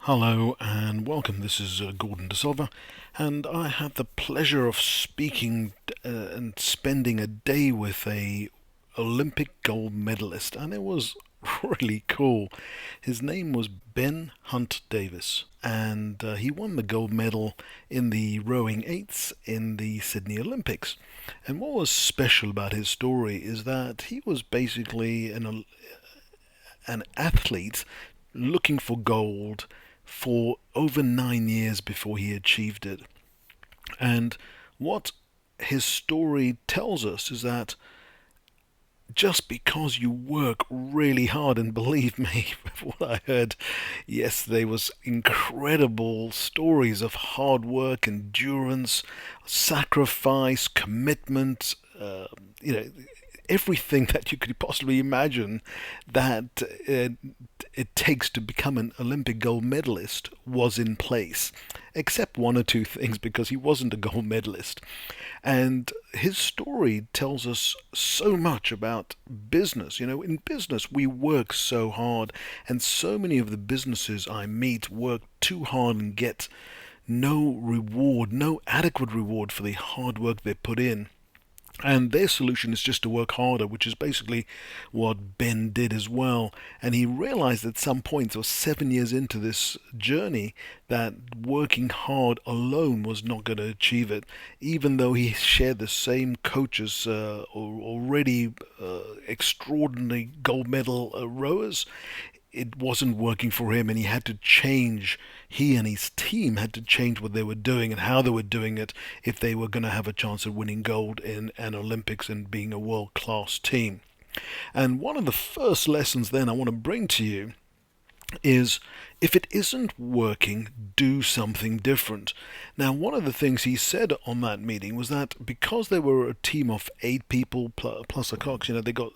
Hello and welcome. This is Gordon De Silva, and I had the pleasure of speaking and spending a day with a Olympic gold medalist, and it was really cool. His name was Ben Hunt Davis, and he won the gold medal in the rowing eights in the Sydney Olympics. And what was special about his story is that he was basically an athlete looking for gold for over 9 years before he achieved it. And what his story tells us is that just because you work really hard, and believe me, what I heard yesterday was incredible stories of hard work, endurance, sacrifice, commitment, you know, everything that you could possibly imagine that it takes to become an Olympic gold medalist was in place, except one or two things because he wasn't a gold medalist. And his story tells us so much about business. You know, in business, we work so hard, and so many of the businesses I meet work too hard and get no reward, no adequate reward for the hard work they put in. And their solution is just to work harder, which is basically what Ben did as well. And he realized at some point, or 7 years into this journey, that working hard alone was not going to achieve it. Even though he shared the same coaches, already extraordinary gold medal rowers, it wasn't working for him, and he had to change. He and his team had to change what they were doing and how they were doing it if they were going to have a chance of winning gold in an Olympics and being a world-class team. And one of the first lessons then I want to bring to you is, if it isn't working, do something different. Now, one of the things he said on that meeting was that because they were a team of 8 people plus a cox,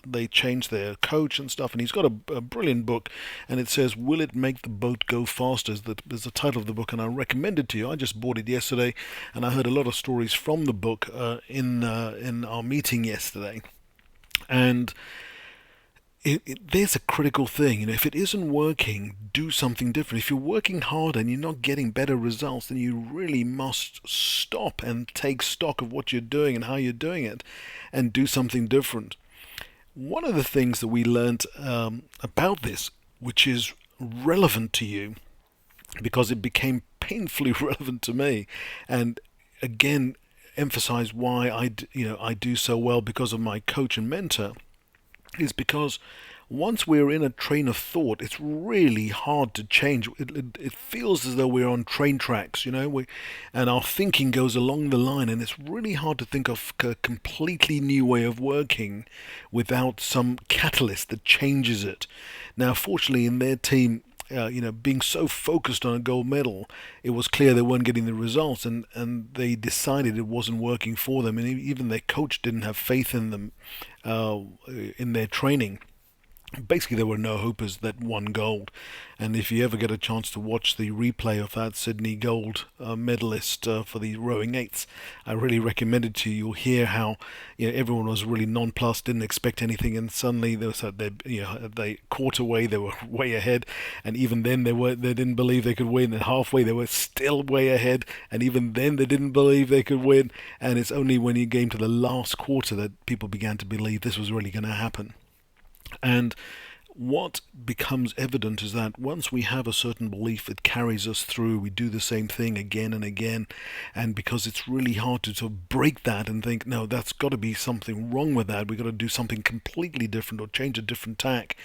they changed their coach and stuff, and he's got a brilliant book, and it says, "Will it make the boat go faster?" is the title of the book, and I recommend it to you. I just bought it yesterday, and I heard a lot of stories from the book in our meeting yesterday, and there's a critical thing. If it isn't working, do something different. If you're working hard and you're not getting better results, then you really must stop and take stock of what you're doing and how you're doing it and do something different. One of the things that we learned about this, which is relevant to you, because it became painfully relevant to me, and again emphasize why I do so well because of my coach and mentor, is because once we're in a train of thought, it's really hard to change. It feels as though we're on train tracks, and our thinking goes along the line, and it's really hard to think of a completely new way of working without some catalyst that changes it. Now, fortunately, in their team, being so focused on a gold medal, it was clear they weren't getting the results, and they decided it wasn't working for them, and even their coach didn't have faith in them in their training. Basically, there were no hopers that won gold. And if you ever get a chance to watch the replay of that Sydney gold medalist for the rowing eights, I really recommend it to you. You'll hear how everyone was really nonplussed, didn't expect anything, and suddenly they caught away, they were way ahead, and even then they didn't believe they could win. And halfway they were still way ahead, and even then they didn't believe they could win. And it's only when you came to the last quarter that people began to believe this was really going to happen. And what becomes evident is that once we have a certain belief, it carries us through. We do the same thing again and again, and because it's really hard to sort of break that and think, no, that's got to be something wrong with that. We've got to do something completely different or change a different tack.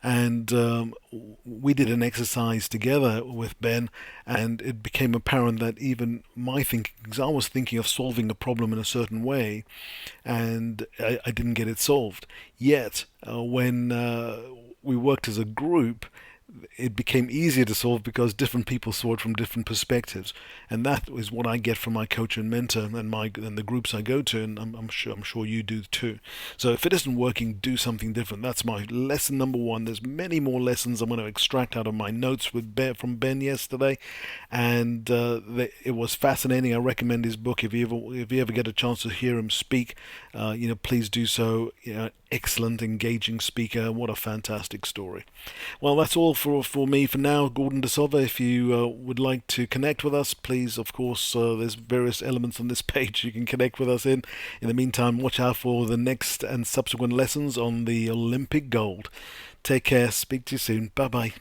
And we did an exercise together with Ben, and it became apparent that even my thinking, because I was thinking of solving a problem in a certain way, and I didn't get it solved. Yet, when we worked as a group, it became easier to solve because different people saw it from different perspectives, and that is what I get from my coach and mentor and the groups I go to, and I'm sure you do too. So if it isn't working, do something different. That's my lesson number one. There's many more lessons I'm going to extract out of my notes from Ben yesterday, and it was fascinating. I recommend his book if you ever get a chance to hear him speak. Please do so. Excellent, engaging speaker. What a fantastic story. Well, that's all for me for now, Gordon De Silva. If you would like to connect with us, please, of course, there's various elements on this page you can connect with us in. In the meantime, watch out for the next and subsequent lessons on the Olympic Gold. Take care. Speak to you soon. Bye bye.